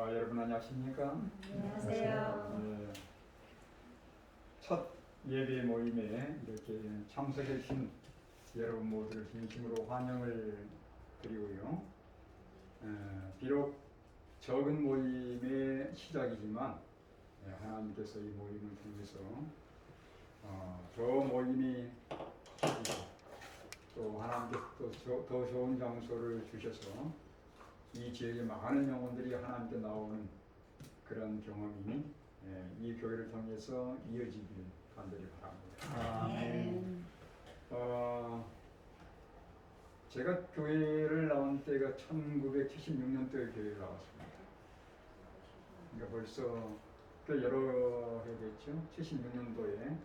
여러분 안녕하십니까? 안녕하세요. 네, 첫 예배 모임에 이렇게 참석해 주신 여러분 모두를 진심으로 환영을 드리고요. 비록 적은 모임의 시작이지만 하나님께서 이 모임을 통해서 저 모임이 커지고 또 하나님께서 더 좋은 장소를 주셔서 이 지역에 많은 영혼들이 하나님께 나오는 그런 경험이 이 교회를 통해서 이어지길 간절히 바랍니다. 아멘. 제가 교회를 나온 때가 1976년도에 교회를 나왔습니다. 그러니까 벌써 꽤 여러 해 됐죠. 76년도에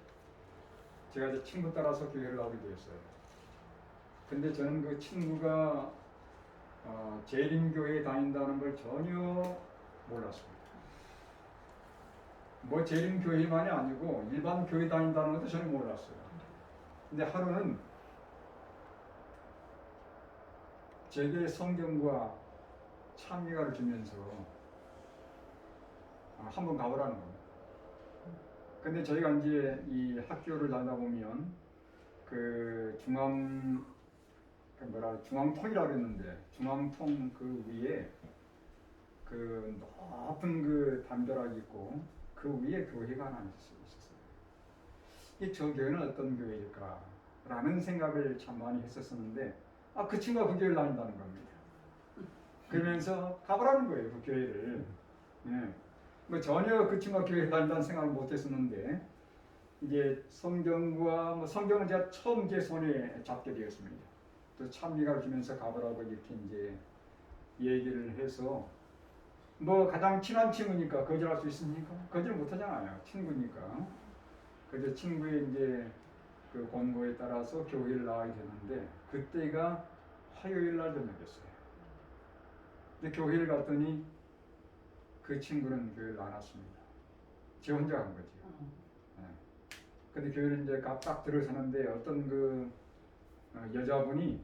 제가 이제 친구 따라서 교회를 나오게 되었어요. 근데 저는 그 친구가 재림교회에 다닌다는 걸 전혀 몰랐습니다. 뭐 재림교회만이 아니고 일반 교회 다닌다는 것도 전혀 몰랐어요. 근데 하루는 제게 성경과 찬미가를 주면서 한번 가보라는 겁니다. 근데 저희가 이제 이 학교를 다니다 보면 그 중앙통이라고 그랬는데 중앙통 그 위에 그 높은 그 담벼락이 있고 그 위에 교회가 하나 있었어요. 저 교회는 어떤 교회일까? 라는 생각을 참 많이 했었었는데 그 친구가 그 교회를 다닌다는 겁니다. 그러면서 가보라는 거예요, 그 교회를. 뭐 전혀 그 친구가 교회를 다닌다는 생각을 못 했었는데 이제 성경을 제가 처음 제 손에 잡게 되었습니다. 또 찬미가를 주면서 가보라고 이렇게 이제 얘기를 해서 뭐 가장 친한 친구니까 거절할 수 있습니까? 거절 못 하잖아요. 친구니까. 그래서 친구의 이제 그 권고에 따라서 교회를 나가게 되는데 그때가 화요일 날 저녁이었어요. 근데 교회를 갔더니 그 친구는 교회를 안 왔습니다. 제 혼자 간 거죠. 근데 교회를 이제 딱 들어서는데 어떤 그 여자분이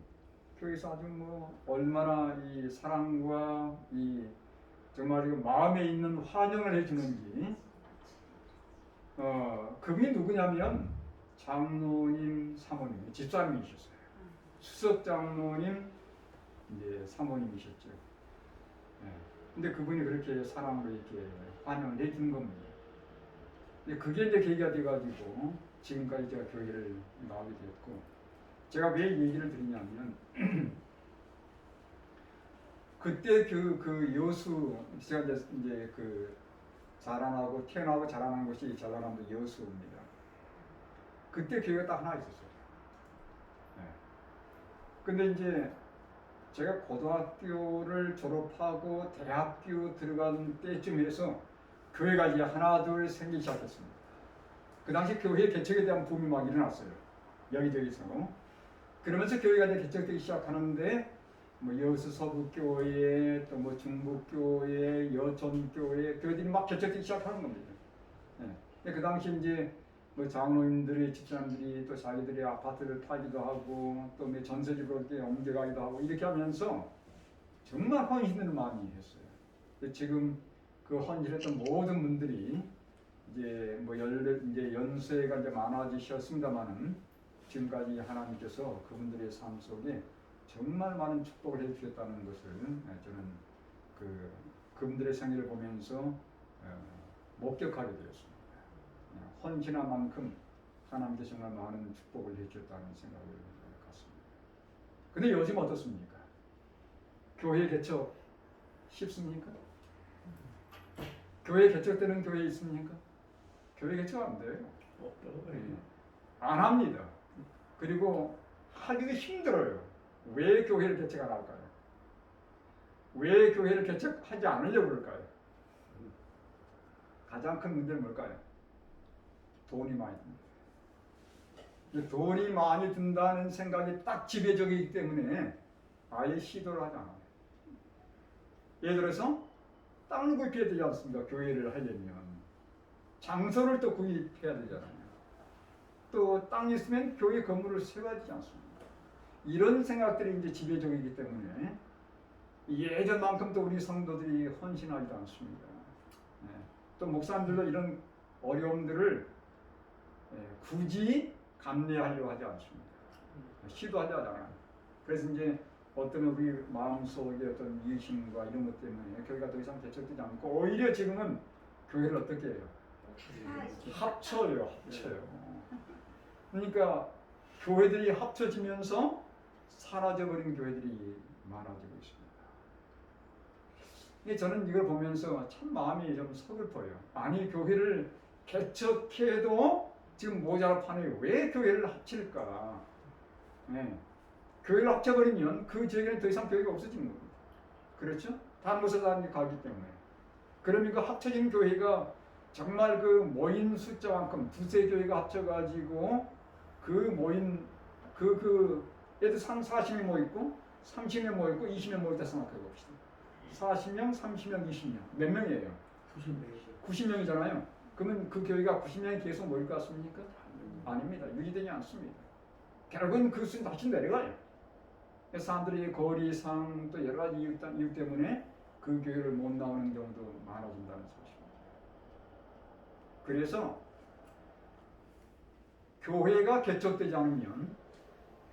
교회에서 아주 뭐 얼마나 이 사랑과 이 정말 마음에 있는 환영을 해주는지 그분이 누구냐면 장로님 사모님 집사님이셨어요. 수석 장로님 이제 사모님이셨죠. 근데 그분이 그렇게 사랑으로 이렇게 환영을 해준 겁니다. 근데 그게 이제 계기가 돼가지고 지금까지 제가 교회를 나오게 되었고, 제가 왜 얘기를 드리냐면 그때 그 여수 제가 이제 그 태어나고 자라난 곳이 전라남도 여수입니다. 그때 교회가 딱 하나 있었어요. 근데 이제 제가 고등학교를 졸업하고 대학교 들어간 때쯤 해서 교회가 이제 하나 둘 생기기 시작했습니다. 그 당시 교회 개척에 대한 붐이 막 일어났어요. 여기저기서. 그러면서 교회가 이제 개척되기 시작하는데 뭐 여수 서북교회 또 뭐 중북교회 여천교회 교회들이 막 개척되기 시작하는 겁니다. 근데 그 당시 이제 뭐 장로님들이 집사람들이 또 자기들의 아파트를 팔기도 하고 또 뭐 전세집으로 이렇게 옮겨가기도 하고 이렇게 하면서 정말 헌신을 많이 했어요. 지금 그 헌신했던 모든 분들이 이제 이제 연세가 이제 많아지셨습니다만은 지금까지 하나님께서 그분들의 삶 속에 정말 많은 축복을 해주셨다는 것을 저는 그분들의 생애를 보면서 목격하게 되었습니다. 헌신한 만큼 하나님께서 정말 많은 축복을 해주셨다는 생각을 갖습니다. 근데 요즘 어떻습니까? 교회 개척 쉽습니까? 교회 개척되는 교회 있습니까? 교회 개척 안 돼요. 안 합니다. 그리고 하기도 힘들어요. 왜 교회를 개척 안 할까요? 왜 교회를 개척하지 않으려고 그럴까요? 가장 큰 문제는 뭘까요? 돈이 많이 듭니다. 돈이 많이 든다는 생각이 딱 지배적이기 때문에 아예 시도를 하지 않아요. 예를 들어서 땅을 구입해야 되지 않습니까? 교회를 하려면 장소를 또 구입해야 되잖아요. 또 땅이 있으면 교회 건물을 세워야 되지 않습니까? 이런 생각들이 이제 지배적이기 때문에 예전만큼 또 우리 성도들이 헌신하지도 않습니다. 예. 또 목사님들도 이런 어려움들을 굳이 감내하려고 하지 않습니다. 시도하려 하지 않아요. 그래서 이제 어떤 우리 마음속의 어떤 이심과 이런 것 때문에 교회가 더 이상 개척되지 않고 오히려 지금은 교회를 어떻게 해요? 합쳐요. 그러니까 교회들이 합쳐지면서 사라져버린 교회들이 많아지고 있습니다. 저는 이걸 보면서 참 마음이 좀 서글퍼요. 아니 교회를 개척해도 지금 모자라 판에 왜 교회를 합칠까? 네. 교회를 합쳐버리면 그 지역에는 더 이상 교회가 없어지는 겁니다. 그렇죠? 다른 곳에 가기 때문에. 그러면 그 합쳐진 교회가 정말 그 모인 숫자만큼 두세 교회가 합쳐가지고 그 모인 예를 들어 40명 모이고 30명 모이고 20명 모이다 생각해 봅시다. 40명, 30명, 20명 몇 명이에요? 90명이잖아요. 그러면 그 교회가 90명이 계속 모일 것 같습니까? 아닙니다. 유지되지 않습니다. 결국은 그 수는 다시 내려가요. 사람들이 거리상 또 여러 가지 이유 때문에 그 교회를 못 나오는 경우도 많아진다는 사실입니다. 그래서 교회가 개척되지 않으면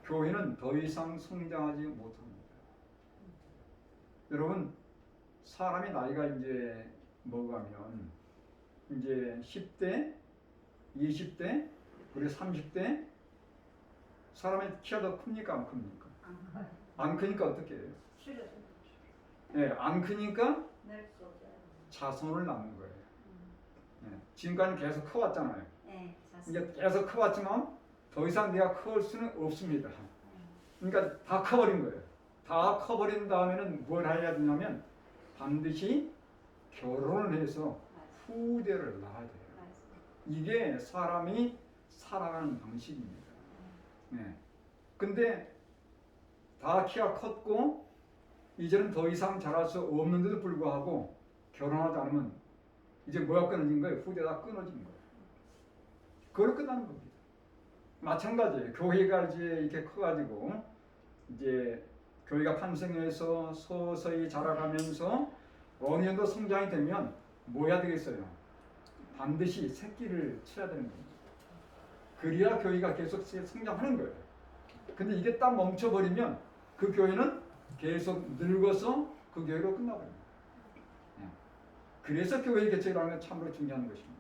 교회는 더 이상 성장하지 못합니다. 여러분, 사람이 나이가 이제 먹어가면 이제 10대, 20대, 그리고 30대 사람의 키가 더 큽니까? 안 큽니까? 안 크니까 어떻게 해요? 네, 안 크니까 자손을 낳는 거예요. 네, 지금까지 계속 커왔잖아요. 이제 계속 커왔지만 더 이상 내가 커올 수는 없습니다. 그러니까 다 커버린 거예요. 다 커버린 다음에는 뭘 해야 되냐면 반드시 결혼을 해서 후대를 낳아야 돼요. 이게 사람이 살아가는 방식입니다. 네. 근데 다 키가 컸고 이제는 더 이상 자랄 수 없는데도 불구하고 결혼하지 않으면 이제 뭐가 끊어진 거예요? 후대가 끊어진 거예요. 그걸로 끝나는 겁니다. 마찬가지예요. 교회가 이제 이렇게 커가지고 이제 교회가 탄생해서 서서히 자라가면서 어느 정도 성장이 되면 뭐 해야 되겠어요? 반드시 새끼를 쳐야 되는 겁니다. 그래야 교회가 계속 성장하는 거예요. 근데 이게 딱 멈춰버리면 그 교회는 계속 늙어서 그 교회로 끝나버립니다. 그래서 교회 개척이라는 건 참으로 중요한 것입니다.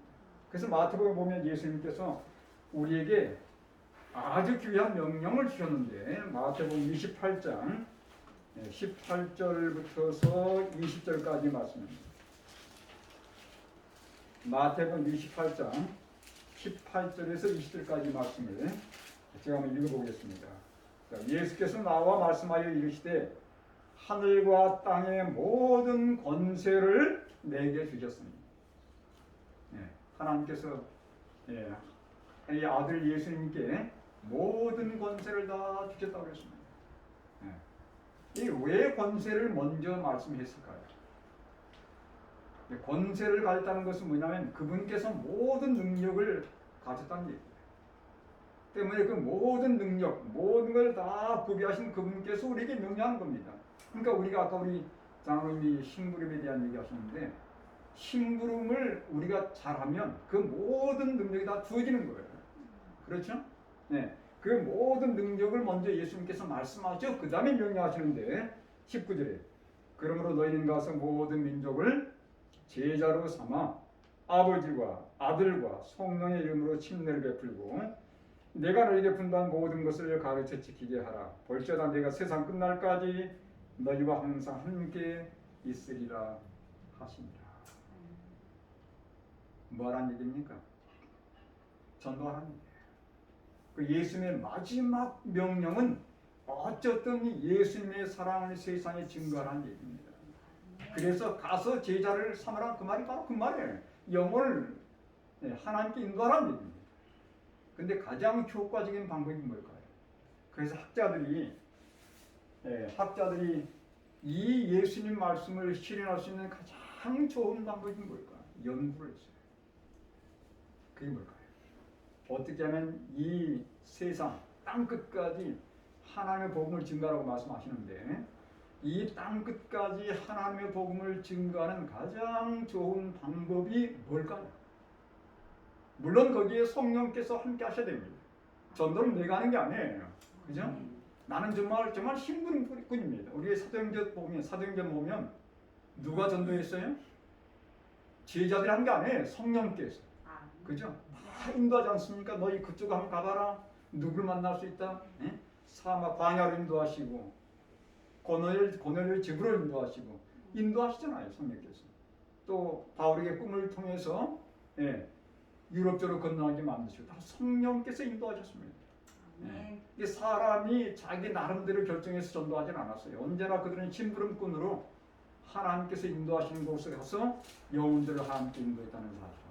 그래서 마태복음에 보면 예수님께서 우리에게 아주 귀한 명령을 주셨는데 마태복음 28장 18절부터서 20절까지 말씀입니다. 마태복음 28장 18절에서 20절까지 말씀을 제가 한번 읽어보겠습니다. 예수께서 나와 말씀하여 이르시되 하늘과 땅의 모든 권세를 내게 주셨습니다. 하나님께서 이 아들 예수님께 모든 권세를 다 주셨다고 했습니다. 이 왜 권세를 먼저 말씀했을까요? 권세를 가졌다는 것은 뭐냐면 그분께서 모든 능력을 가졌다는 얘기예요. 때문에 그 모든 능력, 모든 걸 다 구비하신 그분께서 우리에게 명령한 겁니다. 그러니까 우리가 아까 우리 장로님이 심부름에 대한 얘기 하셨는데 심부름을 우리가 잘하면 그 모든 능력이 다 주어지는 거예요. 그렇죠? 네. 그 모든 능력을 먼저 예수님께서 말씀하셔 그 다음에 명령하시는데 19절에 그러므로 너희는 가서 모든 민족을 제자로 삼아 아버지와 아들과 성령의 이름으로 침례를 베풀고 내가 너희에게 분부한 모든 것을 가르쳐 지키게 하라. 볼지어다 내가 세상 끝날까지 너희와 항상 함께 있으리라 하시니라. 뭐하라는 얘기입니까? 전도하라는 얘기예요. 그 예수님의 마지막 명령은 어쨌든 예수님의 사랑을 세상에 증거하라는 얘기입니다. 그래서 가서 제자를 삼으라는 그 말이 바로 그 말이에요. 영혼을 하나님께 인도하라는 얘기입니다. 근데 가장 효과적인 방법이 뭘까요? 그래서 학자들이 이 예수님 말씀을 실현할 수 있는 가장 좋은 방법이 뭘까? 연구를 했어요. 그게 뭘까요? 어떻게 하면 이 세상 땅끝까지 하나님의 복음을 증가하라고 말씀하시는데 이 땅 끝까지 하나님의 복음을 증거하는 가장 좋은 방법이 뭘까요? 물론 거기에 성령께서 함께 하셔야 됩니다. 전도는 내가 하는 게 아니에요. 그죠? 나는 정말 힘든 뿐입니다. 우리 사도행전 보면 누가 전도했어요? 제자들이 한 게 아니에요. 성령께서. 그죠? 다 인도하지 않습니까? 너희 그쪽 한번 가봐라. 누굴 만날 수 있다? 예? 사막 광야로 인도하시고 고넬료 집으로 인도하시잖아요. 성령께서. 또 바울에게 꿈을 통해서 유럽 쪽으로 건너가게 만드시고 다 성령께서 인도하셨습니다. 이 사람이 자기 나름대로 결정해서 전도하진 않았어요. 언제나 그들은 심부름꾼으로 하나님께서 인도하시는 곳에 가서 영혼들을 함께 인도했다는 사실입니다.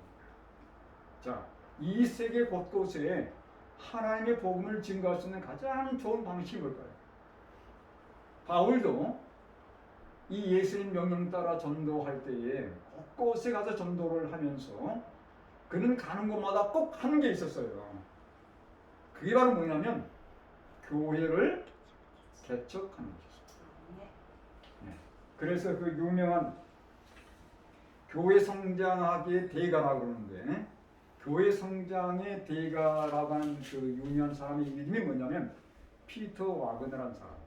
자, 이 세계 곳곳에 하나님의 복음을 증거할 수 있는 가장 좋은 방식이 뭘까요? 바울도 이 예수님 명령 따라 전도할 때에 곳곳에 가서 전도를 하면서 그는 가는 곳마다 꼭 하는 게 있었어요. 그게 바로 뭐냐면 교회를 개척하는 것이었어요. 그래서 그 유명한 교회 성장학의 대가라고 그러는데 교회 성장의 대가라고 하는 그 유명한 사람의 이름이 뭐냐면 피터 와그너라는 사람이에요.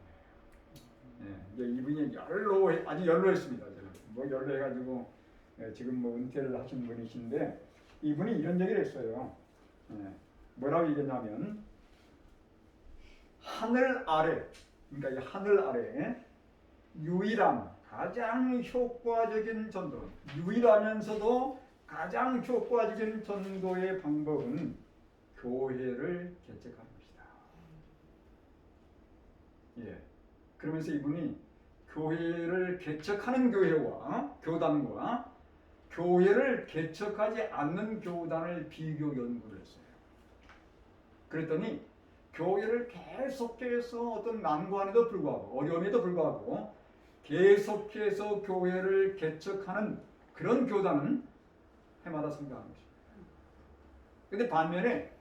이분이 아주 연로했습니다. 뭐 연로해가지고 지금 뭐 은퇴를 하신 분이신데 이분이 이런 얘기를 했어요. 뭐라고 얘기했냐면 하늘 아래, 그러니까 이 하늘 아래 유일한 가장 효과적인 전도, 유일하면서도 가장 효과적인 전도의 방법은 교회를 개척하는 것이다. 그러면서 이분이 교회를 개척하는 교회와 교단과 교회를 개척하지 않는 교단을 비교 연구를 했어요. 그랬더니 교회를 계속해서 어떤 난관에도 불구하고 어려움에도 불구하고 계속해서 교회를 개척하는 그런 교단은 해마다 성장하는 것입니다. 그런데 반면에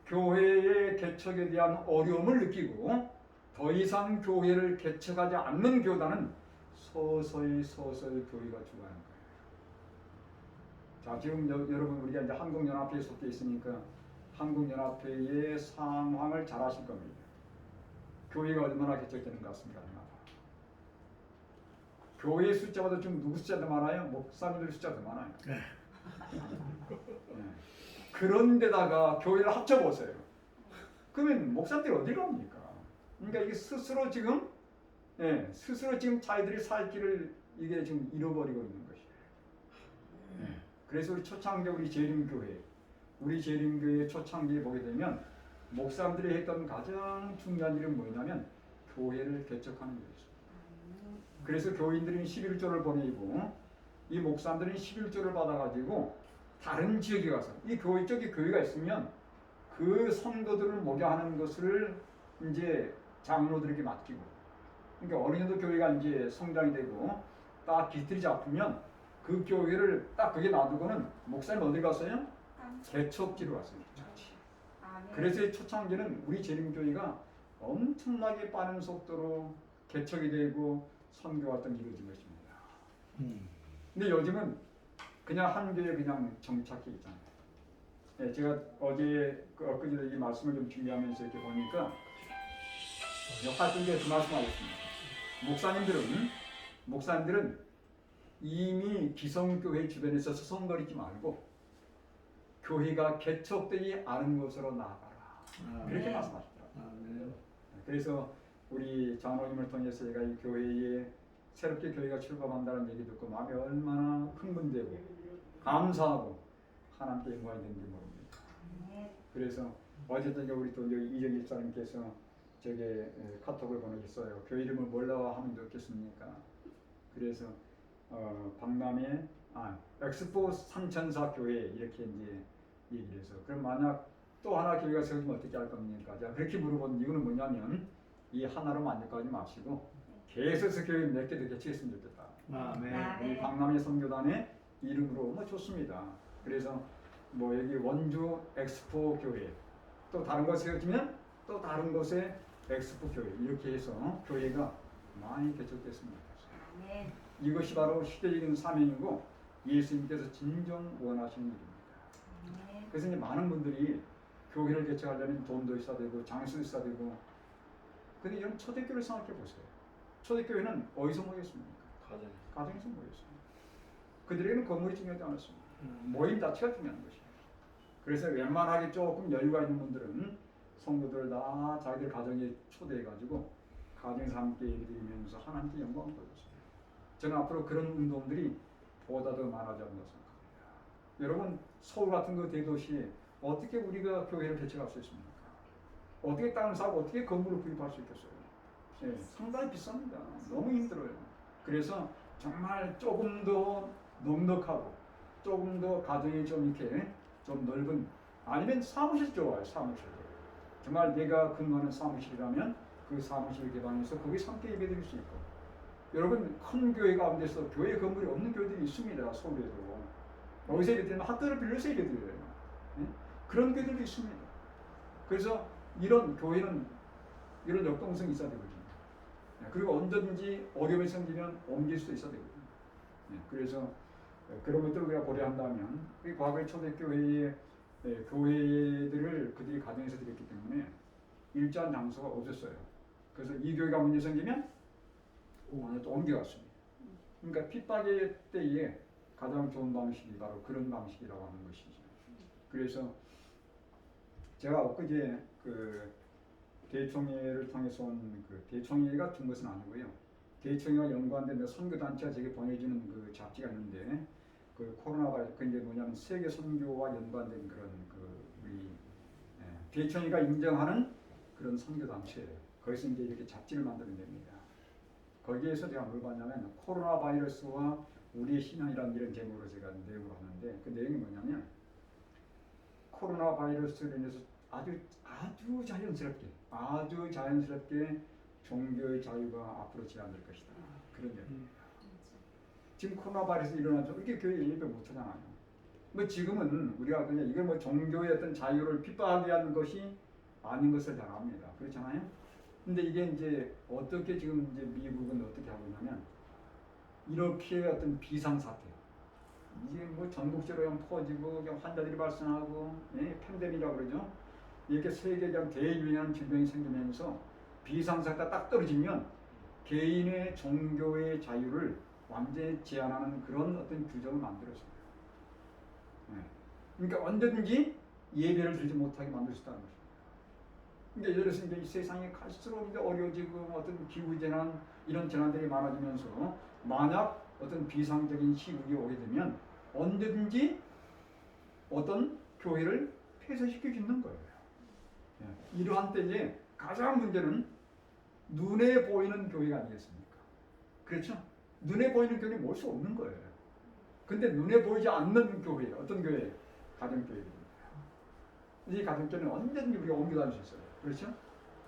교회의 개척에 대한 어려움을 느끼고 더 이상 교회를 개척하지 않는 교단은 서서히 교회가 죽어가는 거예요. 자, 지금 여러분 우리가 이제 한국연합회에 속해 있으니까 한국연합회의 상황을 잘 아실 겁니다. 교회가 얼마나 개척되는 것 같습니까? 교회 숫자보다 좀 누구 숫자가 많아요? 목사님들 숫자가 더 많아요. 그런데다가 교회를 합쳐보세요. 그러면 목사님들이 어디 갑니까? 그러니까 이게 스스로 지금 자기들이 살 길을 이게 지금 잃어버리고 있는 것이에요. 그래서 우리 초창기 우리 재림교회 초창기에 보게 되면 목사님들이 했던 가장 중요한 일은 뭐냐면 교회를 개척하는 거였어요. 그래서 교인들은 11조를 보내고 이 목사님들은 11조를 받아가지고 다른 지역에 가서 이 교회 쪽에 교회가 있으면 그 성도들을 목양하는 것을 이제 장로들에게 맡기고, 그러니까 어느 정도 교회가 이제 성장이 되고 딱 깃들이 잡히면 그 교회를 딱 거기에 놔두고는 목사님 어디 갔어요? 개척지로 갔어요. 그래서 초창기는 우리 재림교회가 엄청나게 빠른 속도로 개척이 되고 선교 활동이 이루어진 것입니다. 근데 요즘은 그냥 한 교회에 그냥 정착해 있잖아요. 제가 어제 엊그제도 이 말씀을 좀 준비하면서 이렇게 보니까 활동에 그 말씀하셨습니다. 목사님들은 이미 기성교회 주변에서 서성거리지 말고 교회가 개척되지 않은 곳으로 나아가라. 그렇게 말씀하시더라고요. 그래서 우리 장로님을 통해서 제가 이 교회에 새롭게 교회가 출범한다는 얘기 듣고 마음이 얼마나 흥분되고 감사하고 하나님께 영광이 되는지 모릅니다. 그래서 어제도 우리 또 이정희 집사님께서 저게 카톡을 보내셨어요. 교회 이름을 뭘로 하면 좋겠습니까? 그래서 박람회 엑스포 삼천사 교회 이렇게 이제 얘기를 해서 그럼 만약 또 하나 교회가 세워지면 어떻게 할 겁니까? 자, 그렇게 물어본 이유는 뭐냐면 이 하나로 만족하지 마시고 계속해서 교회 몇 개 더 개척했으면 좋겠다. 우리 박람회 선교단의 이름으로 뭐 좋습니다. 그래서 뭐 여기 원주 엑스포 교회 또 다른 곳에 세워지면 또 다른 곳에 엑스포 교회 이렇게 해서 교회가 많이 개척됐으면 좋겠어요. 아멘. 이것이 바로 시대적인 사명이고 예수님께서 진정 원하시는 일입니다. 아멘. 그래서 이제 많은 분들이 교회를 개척하려면 돈도 있어야 되고 장수도 있어야 되고, 근데 이런 초대교회를 생각해 보세요. 초대교회는 어디서 모였습니까? 가정에서 모였습니다. 그들에게는 건물이 중요하지 않았습니다. 모임 자체가 중요한 것이에요. 그래서 웬만하게 조금 여유가 있는 분들은 성도들 다 자기들 가정에 초대해가지고 가정에서 함께 예배드리면서 하나님께 영광을 돌렸습니다. 저는 앞으로 그런 운동들이 보다 더 많아져 온다고 생각합니다. 여러분, 서울 같은 그 대도시에 어떻게 우리가 교회를 개척할 수 있습니까? 어떻게 땅을 사고 어떻게 건물을 구입할 수 있겠어요? 예, 상당히 비쌉니다. 너무 힘들어요. 그래서 정말 조금 더 넉넉하고 조금 더 가정이 좀 이렇게 좀 넓은, 아니면 사무실 좋아요. 사무실. 정말 내가 근무하는 사무실이라면 그 사무실 개방해서 거기 함께 예배드릴 수 있고, 여러분 큰 교회 가운데서 교회 건물이 없는 교회들이 있습니다. 서울에도. 어디서 예배드리면 학교를 빌려서 예배드려요. 예? 그런 교회들도 있습니다. 그래서 이런 교회는 이런 역동성이 있어야 되거든요. 그리고 언제든지 어려움이 생기면 옮길 수 있어야 되거든요. 그래서 그런 것들을 우리가 고려한다면 이 과거의 초대교회의 교회들을 그들이 가정에서 드렸기 때문에 일자한 장소가 없었어요. 그래서 이 교회가 문제 생기면 또 옮겨갔습니다. 그러니까 핍박의 때에 가장 좋은 방식이 바로 그런 방식이라고 하는 것이죠. 그래서 제가 엊그제 그 대총회를 통해서 온 그 대총회가 준 것은 아니고요. 대총회와 연관된 선교단체가 제게 보내주는 그 잡지가 있는데, 그 코로나가 그 이제 뭐냐면 세계 선교와 연관된 그런 그 우리 대총회가 인정하는 그런 선교단체예요. 거기서 이제 이렇게 잡지를 만들어냅니다. 거기에서 제가 뭘 봤냐면 코로나 바이러스와 우리의 신앙이라는 이런 제목으로 제가 내용을 하는데, 그 내용이 뭐냐면 코로나 바이러스로 인해서 아주 자연스럽게 종교의 자유가 앞으로 제한될 것이다. 그런 얘기입니다. 지금 코로나 바이러스 일어나서 이렇게 교회 예배 못 하잖아요. 뭐 지금은 우리가 그냥 이걸 뭐 종교의 어떤 자유를 핍박하게 하는 것이 아닌 것을 잘 압니다. 그렇잖아요. 근데 이게 이제 어떻게 지금 이제 미국은 어떻게 하고 있냐면 이렇게 어떤 비상사태, 이게 뭐 전국적으로 그냥 퍼지고 그냥 환자들이 발생하고, 팬데믹이라고 그러죠. 이렇게 세계적 대유행하는 질병이 생기면서 비상사태가 딱 떨어지면 개인의 종교의 자유를 완전히 제한하는 그런 어떤 규정을 만들었어요. 그러니까 언제든지 예배를 드리지 못하게 만들 수 있다는 것입니다. 그러니까 예를 들어서 이제 이 세상이 갈수록 이제 어려워지고 어떤 기후재난 이런 재난들이 많아지면서 만약 어떤 비상적인 시국이 오게 되면 언제든지 어떤 교회를 폐쇄시킬 수 있는 거예요. 이러한 때에 가장 문제는 눈에 보이는 교회가 아니겠습니까? 그렇죠? 눈에 보이는 교회는 올 수 없는 거예요. 근데 눈에 보이지 않는 교회, 어떤 교회? 가정교회입니다. 이 가정교회는 언제든지 우리가 옮겨다닐 수 있어요. 그렇죠?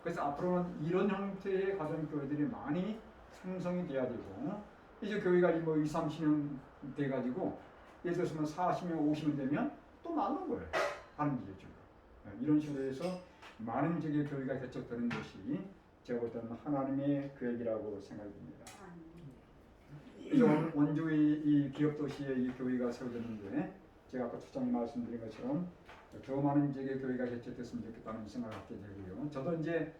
그래서 앞으로는 이런 형태의 가정교회들이 많이 생성이 돼야 되고, 이제 교회가 뭐 20, 30년 돼가지고 예를 들어서 40년, 50년 되면 또 나눈 거예요. 하는 일이죠. 이런 식으로 해서 많은 지역의 교회가 개척되는 것이 제가 볼 때는 하나님의 계획이라고 생각이 듭니다. 그래서 원주의 이 기업도시에 이 교회가 세워졌는데, 제가 아까 초장에 말씀드린 것처럼 더 많은 지역의 교회가 개척됐으면 좋겠다는 생각을 갖게 되고요. 저도 이제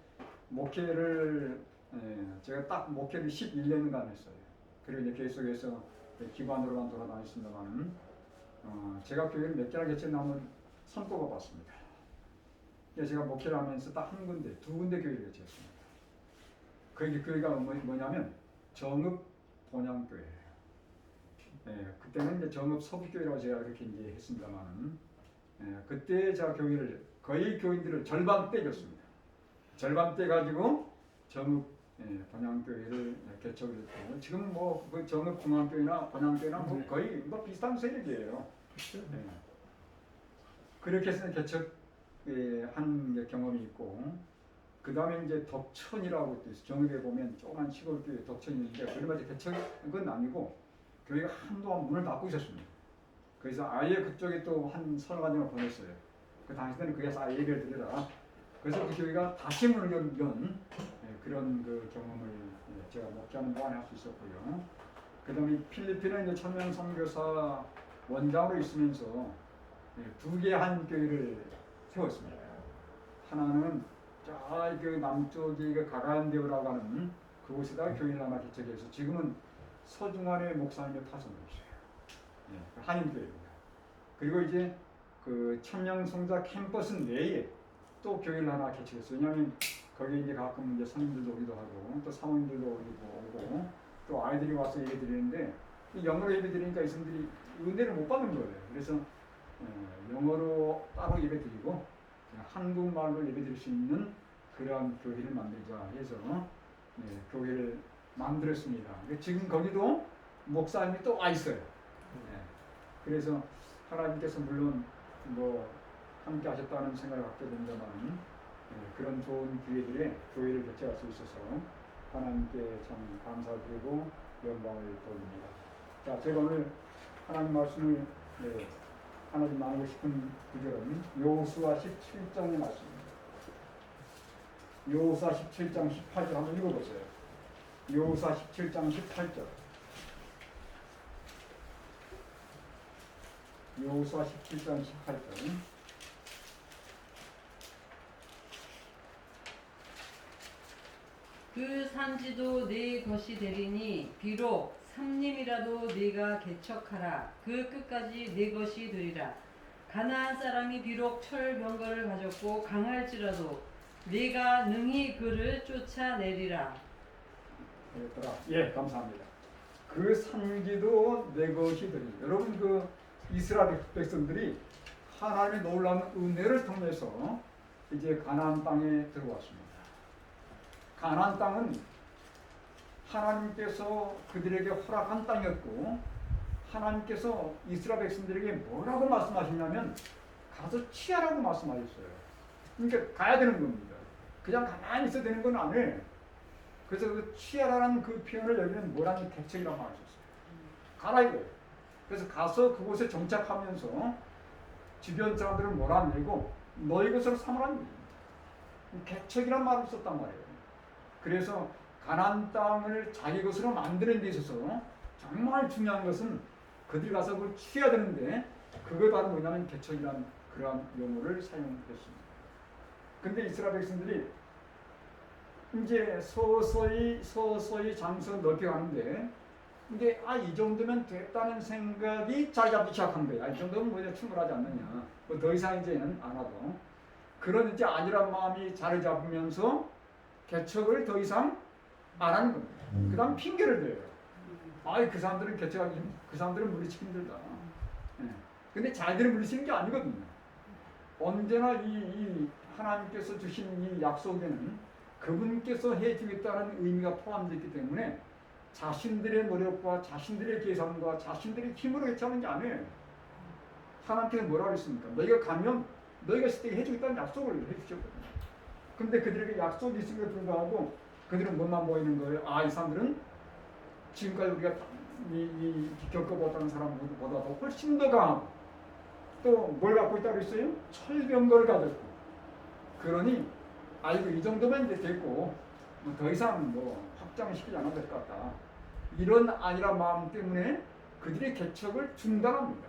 목회를 제가 딱 목회를 11년간 했어요. 그리고 이제 계속해서 기관으로만 돌아다녔습니다만, 제가 교회를 몇 개나 개척하면 손꼽아 봤습니다. 제가 목회를 하면서 딱 한 군데, 두 군데 교회를 개척했습니다. 그 교회가 뭐냐면 정읍 본향교회예요. 그때는 이제 정읍 서북교회라고 제가 그렇게 이제 했습니다만, 그때 제가 교회를 거의 교인들을 절반 떼줬습니다. 절반 떼가지고 정읍 본향교회를 개척을 했고, 지금 뭐 그 정읍 공항교회나 본향교회나 뭐 거의 뭐 비슷한 세력이에요. 그렇게 해서 개척한 경험이 있고, 그 다음에 이제 덕천이라고 또 있어요. 정읍에 보면 조그만 시골교회 덕천이 있는데, 그런 개척은 아니고 교회가 한동안 문을 닫고 있었습니다. 그래서 아예 그쪽에 또 한 서너 가정을 보냈어요. 그 당시 때는 그게 아예 예배를 드리라. 그래서 그 교회가 다시 문을 연 그런 그 경험을 제가 목회하는 동안에 할 수 있었고요. 그다음에 필리핀에 이제 천명 선교사 원장으로 있으면서 두 개의 한인교회를 세웠습니다. 하나는 저그 남쪽이 그 가가안데오라고 하는 그곳에다가 교회를 하나 개척해서 지금은 서중환의 목사님의 파송으로 있어요. 한인교회입니다. 그리고 이제 그 천명성자 캠퍼스 내에 또 교회를 하나 개척했어요. 왜냐하면 거기 이제 가끔 이제 선임들도 오기도 하고 또 사모님들도 오고 또 아이들이 와서 예배 드리는데 영어로 예배 드리니까 이 사람들이 은혜를 못 받는 거예요. 그래서 영어로 따로 예배 드리고 한국말로 예배 드릴 수 있는 그러한 교회를 만들자 해서 교회를 만들었습니다. 지금 거기도 목사님이 또 와 있어요. 그래서 하나님께서 물론 뭐 함께 하셨다는 생각을 갖게 된다면 그런 좋은 기회들에 교회를 개최할 수 있어서 하나님께 참 감사드리고 영광을 돌립니다. 자, 제가 오늘 하나님 말씀을 하나님 나누고 싶은 구절은 여호수아 17장의 말씀입니다. 여호수아 17장 18절 한번 읽어보세요. 여호수아 17장 18절. 여호수아 17장 18절. 그 산지도 네 것이 되리니 비록 삼림이라도 네가 개척하라. 그 끝까지 네 것이 되리라. 가나안 사람이 비록 철병거를 가졌고 강할지라도 네가 능히 그를 쫓아내리라. 예, 감사합니다. 그 산지도 내 것이 되리니. 여러분 그 이스라엘 백성들이 하나님의 놀라운 은혜를 통해서 이제 가나안 땅에 들어왔습니다. 가나안 땅은 하나님께서 그들에게 허락한 땅이었고 하나님께서 이스라엘 백성들에게 뭐라고 말씀하셨냐면 가서 취하라고 말씀하셨어요. 그러니까 가야 되는 겁니다. 그냥 가만히 있어야 되는 건 아니에요. 그래서 그 취하라는 그 표현을 여기는 뭐라는 개척이라고 말하셨어요. 가라 이거예요. 그래서 가서 그곳에 정착하면서 주변 사람들을 몰아내고 너희 것으로 삼으라는 거예요. 개척이란 말을 썼단 말이에요. 그래서 가나안 땅을 자기 것으로 만드는 데 있어서 정말 중요한 것은 그들이 가서 그걸 취해야 되는데 그게 바로 뭐냐면 개척이란 그러한 용어를 사용했습니다. 근데 이스라엘 백성들이 이제 서서히 장소 넓혀가는데 근데 이 정도면 됐다는 생각이 자리 잡기 시작한 거야. 이 정도면 뭐 충분하지 않느냐. 뭐 더 이상 이제는 안 하고 그런 이제 아니란 마음이 자리 잡으면서 개척을 더 이상 안 하는 겁니다. 그 다음 핑계를 대요. 그 사람들은 개척하기 그 사람들은 물리치기 힘들다. 근데 자기들은 물리치는 게 아니거든요. 언제나 이 하나님께서 주신 이 약속에는 그분께서 해주겠다는 의미가 포함되어 있기 때문에 자신들의 노력과 자신들의 계산과 자신들의 힘으로 개척하는 게 아니에요. 하나님께서 뭐라고 했습니까? 너희가 가면 너희가 있을 때 해주겠다는 약속을 해주셨거든요. 근데 그들에게 약속이 있음에도 불구하고 그들은 뭐만 보이는 거예요. 이 사람들은 지금까지 우리가 겪어봤다는 사람보다 더 훨씬 더 강하고 또 뭘 갖고 있다고 했어요? 철병거를 가졌고 그러니 이거 이 정도면 이제 됐고 더 이상 뭐 확장시키지 않아도 될 것 같다. 이런 아니란 마음 때문에 그들의 개척을 중단합니다.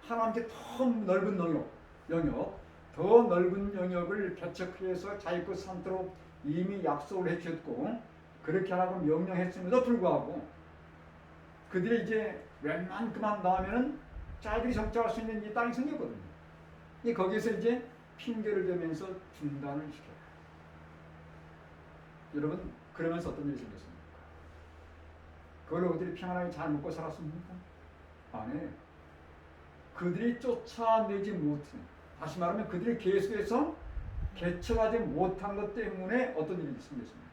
하나님께 더 넓은 영역, 더 넓은 영역을 개척해서 자기 것 삼도록 이미 약속을 해주셨고 그렇게 하라고 명령했음에도 불구하고 그들이 이제 웬만큼만 나오면은 자기들이 정착할 수 있는 이 땅이 생겼거든요. 거기서 이제 핑계를 대면서 중단을 시켜요. 여러분 그러면서 어떤 일이 생겼습니까? 그걸로 그들이 평안하게 잘 먹고 살았습니까? 아니에요. 그들이 쫓아내지 못한, 다시 말하면 그들이 계속해서 개척하지 못한 것 때문에 어떤 일이 생겼습니까?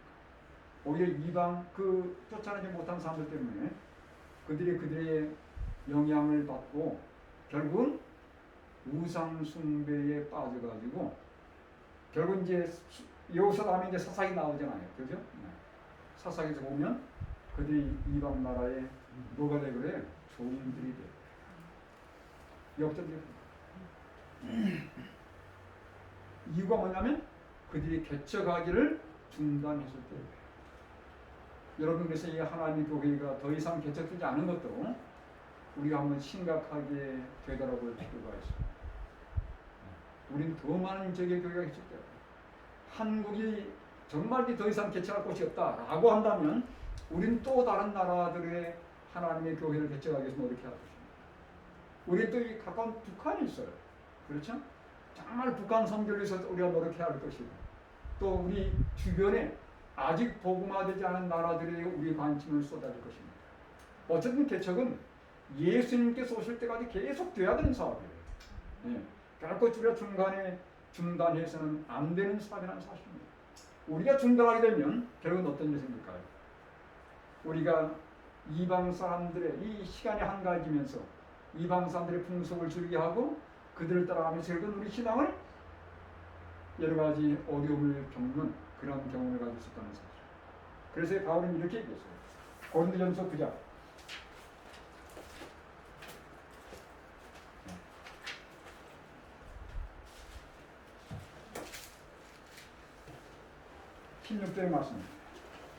오히려 이방 쫓아내지 못한 사람들 때문에 그들의 영향을 받고 결국은 우상 숭배에 빠져가지고 결국 이제 여호수아 다음에 이제 사사기 나오잖아요, 그죠? 사사기에서 보면 그들이 이방 나라에 뭐가 되고 그래요? 종들이 돼. 역전돼요. 이유가 뭐냐면 그들이 개척하기를 중단했을 때 여러분 그래서 이 하나님의 교회가 더 이상 개척되지 않은 것도 우리가 한번 심각하게 되돌아볼 필요가 있습니다. 우린 더 많은 지역의 교회가 개척돼요. 한국이 정말 더 이상 개척할 곳이 없다라고 한다면 우린 또 다른 나라들의 하나님의 교회를 개척하기 위해서 노력해야 합니다. 우리 또 이 가까운 북한이 있어요. 그렇죠? 정말 북한 선교를 위해서 우리가 노력해야 할 것이고 또 우리 주변에 아직 복음화되지 않은 나라들에 우리 관심을 쏟아질 것입니다. 어쨌든 개척은 예수님께서 오실 때까지 계속 돼야 되는 사업이에요. 예. 결코 우리가 중간에 중단해서는 안 되는 사업이라는 사실입니다. 우리가 중단하게 되면 결국은 어떤 일이 생길까요? 우리가 이방 사람들의 이 시간이 한가해지면서 이방 사람들의 풍속을 즐기게 하고 그들을 따라가면서 결국은 우리 신앙을 여러 가지 어려움을 겪는 그런 경험을 가질 수 있다는 사실. 그래서 바울은 이렇게 얘기했어요. 고린도전서 9장 16절의 말씀입니다.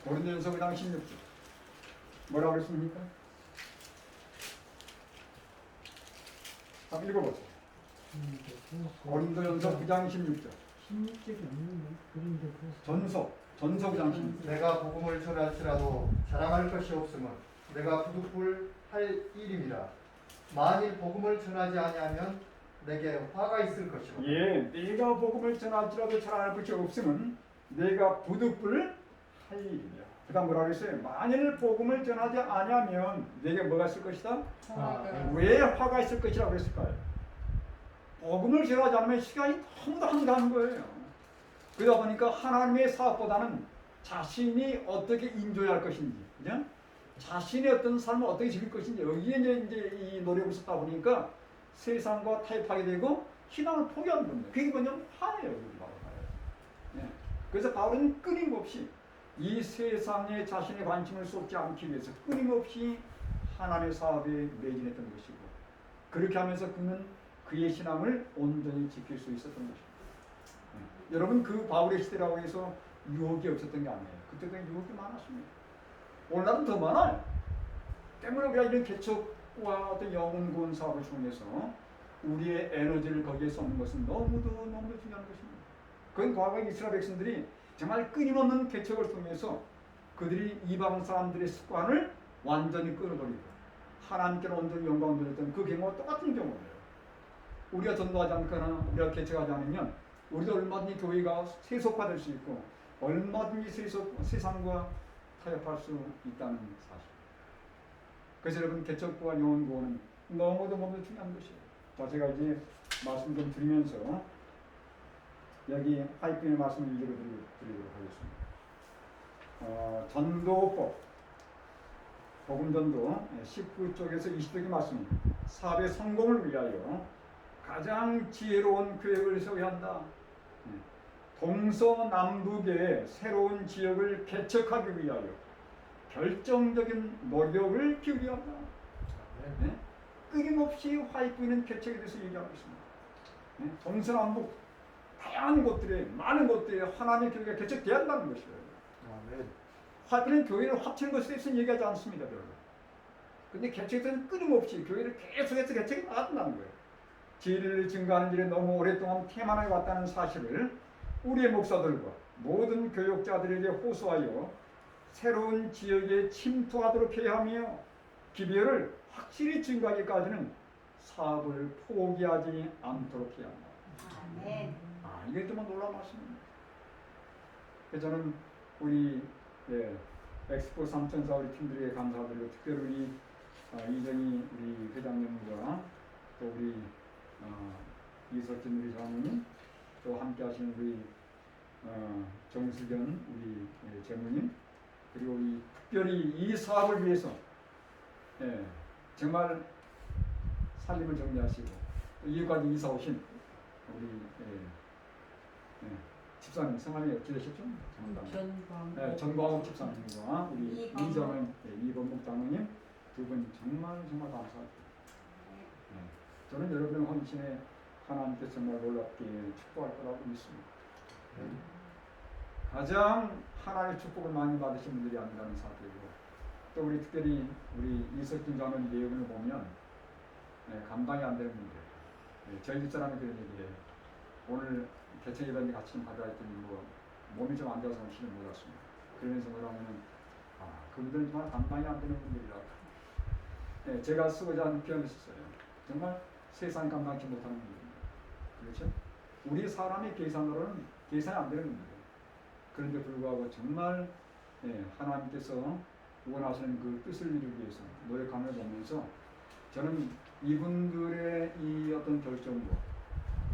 고린도전서 9장 16절 뭐라고 그랬습니까? 한번 읽어보세요. 고린도전서 9장 16절 16절이 없는데 그런데 전서 9장 16절 내가 복음을 전할지라도 자랑할 것이 없으면 내가 부득불 할 일임이라. 만일 복음을 전하지 아니하면 내게 화가 있을 것이라. 예, 내가 복음을 전할지라도 자랑할 것이 없으면 내가 부득불 할 일이야. 그 다음 뭐라고 했어요? 만일 복음을 전하지 아니하면 내게 뭐가 있을 것이다? 왜 화가 있을 것이라고 했을까요? 복음을 전하지 않으면 시간이 너무도 한가한 거예요. 그러다 보니까 하나님의 사업보다는 자신이 어떻게 인도할 것인지, 그죠? 자신의 어떤 삶을 어떻게 즐길 것인지 여기에 이제 이 노력을 썼다 보니까 세상과 타협하게 되고 신앙을 포기하는 겁니다. 그게 뭐냐면 화예요. 네. 그래서 바울은 끊임없이 이 세상에 자신의 관심을 쏟지 않기 위해서 끊임없이 하나님의 사업에 매진했던 것이고 그렇게 하면서 그는 그의 신앙을 온전히 지킬 수 있었던 것입니다. 네. 여러분 그 바울의 시대라고 해서 유혹이 없었던 게 아니에요. 그때도 유혹이 많았습니다. 오늘날은 더 많아요. 때문에 우리가 이런 개척과 어떤 영혼 구원 사업을 통해서 우리의 에너지를 거기에 쏟는 것은 너무도 중요한 것입니다. 그건 과거 이스라엘 백성들이 정말 끊임없는 개척을 통해서 그들이 이방 사람들의 습관을 완전히 끊어버리고 하나님께로 온전히 영광을 돌렸던 그 경우와 똑같은 경우예요. 우리가 전도하지 않거나 우리가 개척하지 않으면 우리도 얼마든지 교회가 세속화될 수 있고 얼마든지 세상과 타협할 수 있다는 사실. 그래서 여러분 개척과 영혼 구원은 너무도 중요한 것이에요. 자, 제가 이제 말씀 좀 드리면서 여기 하이픈의 말씀을 읽어드리도록 하겠습니다. 전도법 복음전도 19쪽에서 20쪽의 말씀입니다. 사업의 성공을 위하여 가장 지혜로운 계획을 세워야 한다. 동서남북의 새로운 지역을 개척하기 위하여 결정적인 노력을 기울여야 한다. 네? 끊임없이 화이트는 개척에 대해서 얘기하고 있습니다. 네? 동서남북 다양한 곳들에 많은 곳들에 하나님의 교회가 개척돼야 한다는 것이에요. 화이트는 교회를 합치는 것에 대해서는 얘기하지 않습니다. 별로. 근데 개척에서는 끊임없이 교회를 계속해서 개척이 나간다는 거예요. 진리를 증거하는 일에 너무 오랫동안 태만하게 왔다는 사실을 우리의 목사들과 모든 교육자들에게 호소하여 새로운 지역에 침투하도록 해야 하며 기별을 확실히 증거하기까지는 사업을 포기하지 않도록 해야 합니다. 아멘. 이게 정말 놀라운 말씀입니다. 그래서 저는 우리 엑스포 3000사 우리 팀들에게 감사드리고 특별히 우리 이정희 우리 회장님과 또 우리 이석진 우리 장로님 또 함께 하시는 우리 정수견 우리 재무님 그리고 우리 특별히 이 사업을 위해서 정말 살림을 정리하시고 또 이까지 이사 오신 우리 집사님 성함이 어떻게 되셨죠? 전광욱 집사님과 우리 이정은 이범목 장로님 두 분 정말 감사합니다. 저는 여러분의 헌신에 하나님께서 정말 놀랍게 축복할 거라고 믿습니다. 가장 하나님의 축복을 많이 받으신 분들이 아니라는 사실이고, 또 우리 특별히 우리 이석준 자는 내용을 보면 감당이 안 되는 문제. 저희 집사람이 그런 얘기해요. 오늘 개척 예배에 같이 좀 가자 했더니 뭐 몸이 좀 안 좋아서 오시는 못 왔습니다. 그러면서 뭐라면은 그분들은 정말 감당이 안 되는 분들이라고. 제가 쓰고자 하는 표현을 썼어요. 정말 세상 감당치 못하는 분들입니다. 그렇죠? 우리 사람의 계산으로는 계산이 안 되는 분들. 그런데 불구하고 정말 하나님께서 원하시는 그 뜻을 이루기 위해서 노력함을 보면서 저는 이분들의 이 어떤 결정과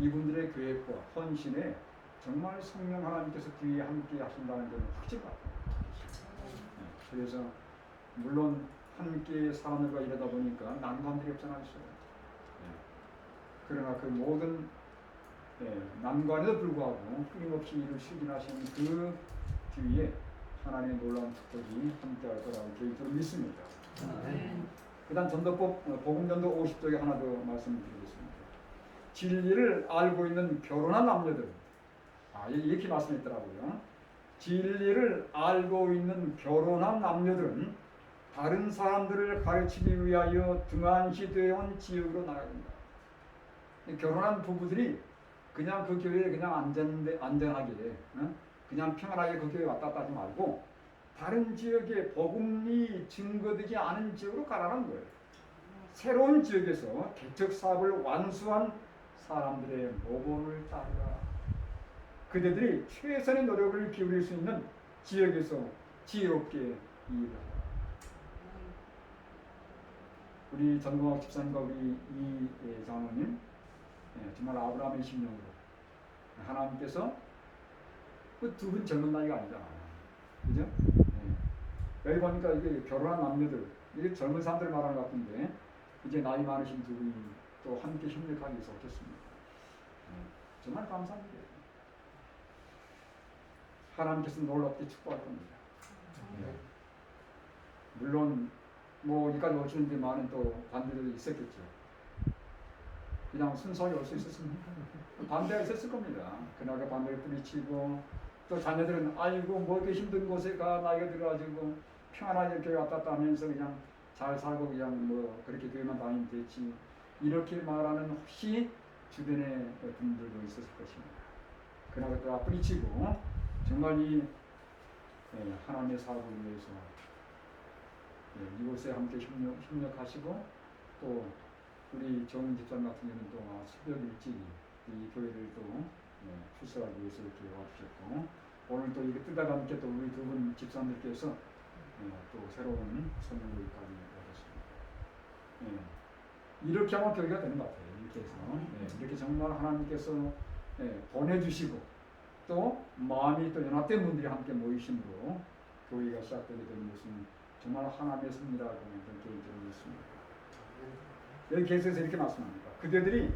이분들의 계획과 헌신에 정말 성령 하나님께서 뒤에 함께 하신다는 것은 확실히 같아요. 그래서 물론 함께 사람들과 일하다 보니까 난관들이 없잖아 있어요. 그러나 그 모든 난관에도 불구하고 끊임없이 일을 실현하시는 그 뒤에 하나님의 놀라운 축복이 함께할 거라고 개인적으로 믿습니다. 그 다음 전도법 복음전도 50쪽에 하나 더 말씀드리겠습니다. 진리를 알고 있는 결혼한 남녀들, 이렇게 말씀했더라고요. 진리를 알고 있는 결혼한 남녀들은 다른 사람들을 가르치기 위하여 등한시되어 온 지역으로 나가야 된다. 결혼한 부부들이 그냥 그 교회에 그냥 안전하게 그냥 평안하게 그 교회에 왔다 갔다 하지 말고 다른 지역에 복음이 증거되지 않은 지역으로 가라는 거예요. 새로운 지역에서 개척 사업을 완수한 사람들의 모범을 따르라. 그들이 최선의 노력을 기울일 수 있는 지역에서 지혜롭게 일하라. 우리 전광학 집사님과 우리 이 장로님 정말 아브라함의 심령으로 하나님께서 그 두 분 젊은 나이가 아니잖아요. 그죠? 여기 보니까 이게 결혼한 남녀들, 이게 젊은 사람들 말하는 것 같은데 이제 나이 많으신 두 분이 또 함께 협력하기 위해서 어떻습니까? 정말 감사합니다. 하나님께서 놀랍게 축복할 겁니다. 물론 뭐 여기까지 오시는데 많은 또 반대도 있었겠죠. 그냥 순수하게 올 수 있었습니다. 반대가 있었을 겁니다. 그나마 반대를 뿌리치고 또 자녀들은 아이고 뭐 이렇게 힘든 곳에 가 나이가 들어가지고 평안하게 이렇게 왔다 갔다 하면서 그냥 잘 살고 그냥 뭐 그렇게 교회만 다니면 되지, 이렇게 말하는 혹시 주변의 분들도 있었을 것입니다. 그나마 또 뿌리치고 정말 이 하나님의 사업을 위해서 이곳에 함께 협력하시고 또 우리 정은 집사님 같은 경우는 또 새벽 일찍 이 교회를 또 출석하기 위해서 이렇게 와주셨고, 오늘 또 이게 뜨다가 함께 또 우리 두 분 집사님들께서 또 새로운 선물까지 받았습니다. 이렇게 하면 교회가 되는 것 같아요. 이렇게 해서 이렇게 정말 하나님께서 보내주시고 또 마음이 또 연합된 분들이 함께 모이심으로 교회가 시작되게 되는 것은 정말 하나님의 섭리라고 저는 개인적으로 믿습니다. 여기 계속해서 이렇게 말씀합니다. 그들이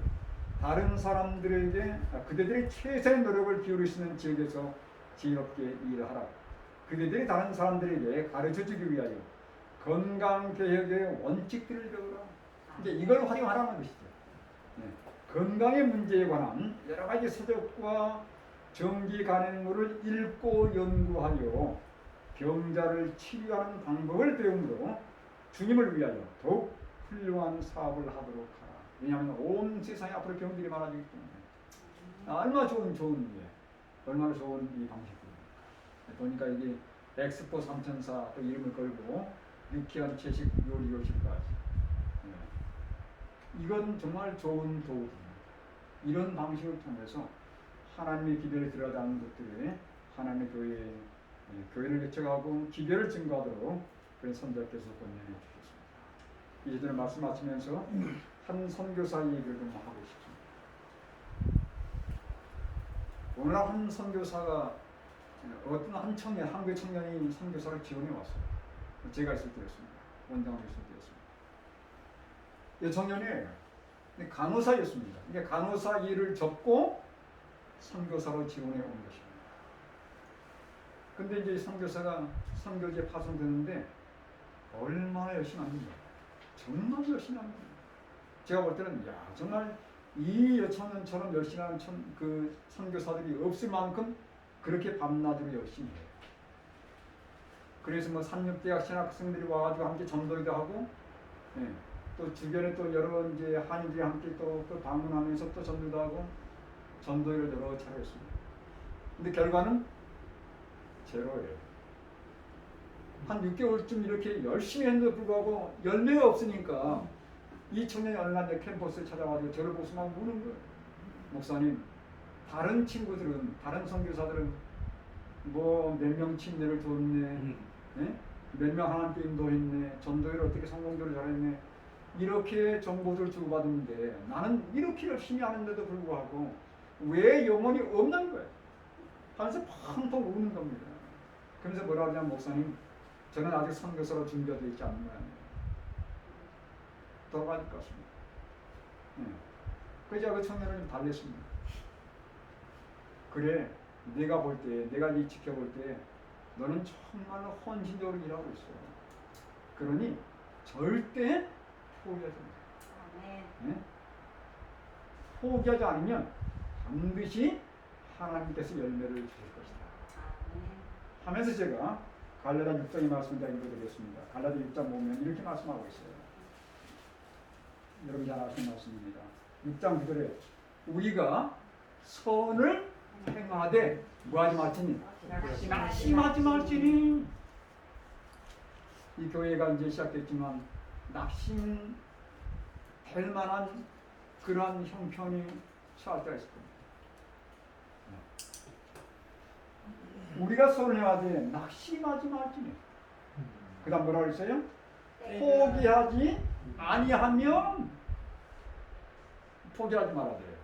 다른 사람들에게 그들이 최선의 노력을 기울일 수 있는 지역에서 지혜롭게 일을 하라. 그들이 다른 사람들에게 가르쳐주기 위하여 건강개혁의 원칙들을 배우라. 이제 이걸 활용하라는 것이죠. 건강의 문제에 관한 여러 가지 서적과 정기 간행물을 읽고 연구하여 병자를 치유하는 방법을 배움으로 주님을 위하여 더욱 훌륭한 사업을 하도록 하라. 왜냐하면 온 세상에 앞으로 병들이 많아지기 때문에 얼마나 좋은 얼마나 좋은 이 방식입니까? 보니까 이게 엑스포 3004 또 이름을 걸고 유쾌한 채식 요리 교실까지. 이건 정말 좋은 도구입니다. 이런 방식을 통해서 하나님의 기별에 들어가는 것들에 하나님의 교회를 개척하고 기별을 증거하도록 그런 선자께서 권면해 주셨습니다. 이제 저는 말씀 마치면서 한 선교사 얘기를 좀 하고 싶습니다. 오늘 한 선교사가 어떤 한 청년, 한국의 청년이 선교사를 지원해 왔어요. 제가 있을 때였습니다. 원장으로 있을 때였습니다. 이 청년이 간호사였습니다. 이게 간호사 일을 접고 선교사로 지원해 온 것입니다. 근데 이제 선교사가 선교지에 파송되는데 얼마나 열심히 합니까? 정말 열심히 합니다. 제가 볼 때는 정말 이 여청년처럼 열심히 하는 그 선교사들이 없을 만큼 그렇게 밤낮으로 열심히 해요. 그래서 뭐 산육대학 신학생들이 와가지고 함께 전도회도 하고, 예, 또 주변에 또 여러 이제 한인들이 함께 또 방문하면서 또 전도도 하고 전도회를 여러 차례 했습니다. 근데 결과는 제로예요. 한 6개월쯤 이렇게 열심히 했는데도 불구하고 열매가 없으니까 이 청년이 어느 날 내 캠퍼스에 찾아와서 저를 보고서 막 묻는 거예요. 목사님, 다른 친구들은, 다른 선교사들은 뭐 몇 명 침례를 줬네, 예? 몇 명 하나님께 인도했네, 전도회를 어떻게 성공적으로 잘했네, 이렇게 정보들을 주고받는데 나는 이렇게 열심히 하는데도 불구하고 왜 영혼이 없는 거예요? 하면서 펑펑 우는 겁니다. 그러면서 뭐라 하냐면, 목사님, 저는 아직 선교사로 준비가 되어 있지 않는 거예요. 돌아가실 것 같습니다. 예. 그래서 그 청년을 좀 달랬습니다. 그래, 내가 볼 때, 내가 이 지켜볼 때 너는 정말로 헌신적으로 일하고 있어. 그러니 절대 포기하지 마. 예? 포기하지 않으면 반드시 하나님께서 열매를 주실 것이다. 하면서 제가 갈라디아 6장의 말씀을 다 읽어드리겠습니다. 갈라디아 6장 보면 이렇게 말씀하고 있어요. 여러분 잘 아시는 말씀입니다. 6장 9절에 우리가 선을 행하되 뭐하지 말지니? 낙심하지 말지니. 이 교회가 이제 시작됐지만 낙심될 만한 그러한 형편이 처할 때가 있을 겁니다. 우리가 선을 행하되 낙심하지 말지니. 그 다음 뭐라고 했어요? 포기하지 아니하면 포기하지 말아야 돼요.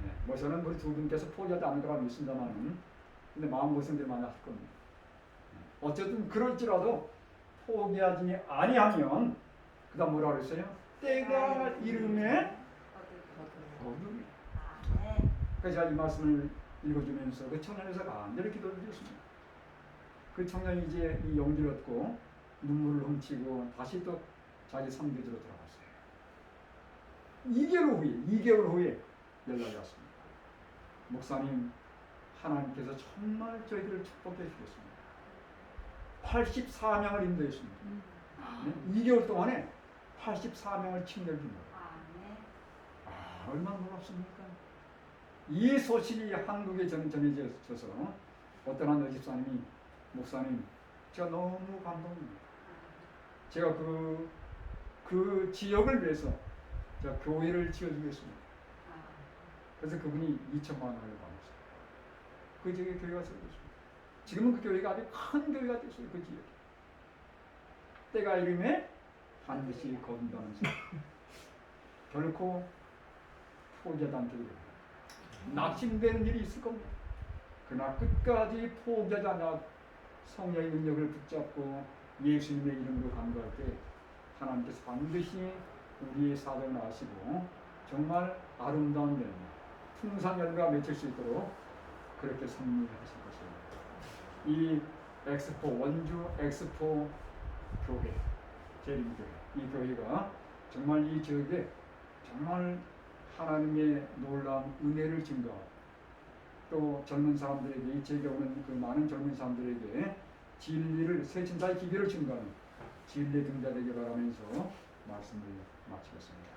네, 뭐 저는 우리 두 분께서 포기하지 않을 거라 믿습니다만은, 근데 마음고생들 많이 하실 겁니다. 어쨌든 그럴지라도 포기하지 아니하면, 그 다음 뭐라고 그랬어요? 때가 이름에 거두리. 그래서 제가 이 말씀을 읽어주면서 그 청년에서 간절히 기도를 드렸습니다. 그 청년이 이제 이 용기를 얻고 눈물을 훔치고 다시 또 자기 선교지로 돌아갔어요. 2개월 후에 연락이 왔습니다. 목사님, 하나님께서 정말 저희들을 축복해 주셨습니다. 84명을 인도했습니다. 2개월 동안에 84명을 침례를 준 거예요. 얼마나 놀랍습니까? 이 소식이 한국에 전해져서 어떤 한 여집사님이, 목사님, 제가 너무 감동입니다. 제가 그 지역을 위해서 제가 교회를 지어주겠습니다. 그래서 그분이 2천만 원을 받았어요. 그 지역에 교회가 세워졌습니다. 지금은 그 교회가 아주 큰 교회가 됐어요. 그 지역에. 때가 이름에 반드시 거둔다면서 결코 포기하지 않게 됩니다. 낙심되는 일이 있을 겁니다. 그러나 끝까지 포기하지 않아 성령의 능력을 붙잡고 예수님의 이름으로 간구할 때 하나님께서 반드시 우리의 사정을 아시고 정말 아름다운 열매, 풍성한 열매가 맺힐 수 있도록 그렇게 섭리하실 것입니다. 이 엑스포, 원주 엑스포 교회, 재림교회, 이 교회가 정말 이 지역에 정말 하나님의 놀라운 은혜를 증거하고 또 젊은 사람들에게, 이 지역에 오는 그 많은 젊은 사람들에게 진리를, 새 진짜의 기별을 증거하는 진리의 등자되기 바라면서 말씀을 마치겠습니다.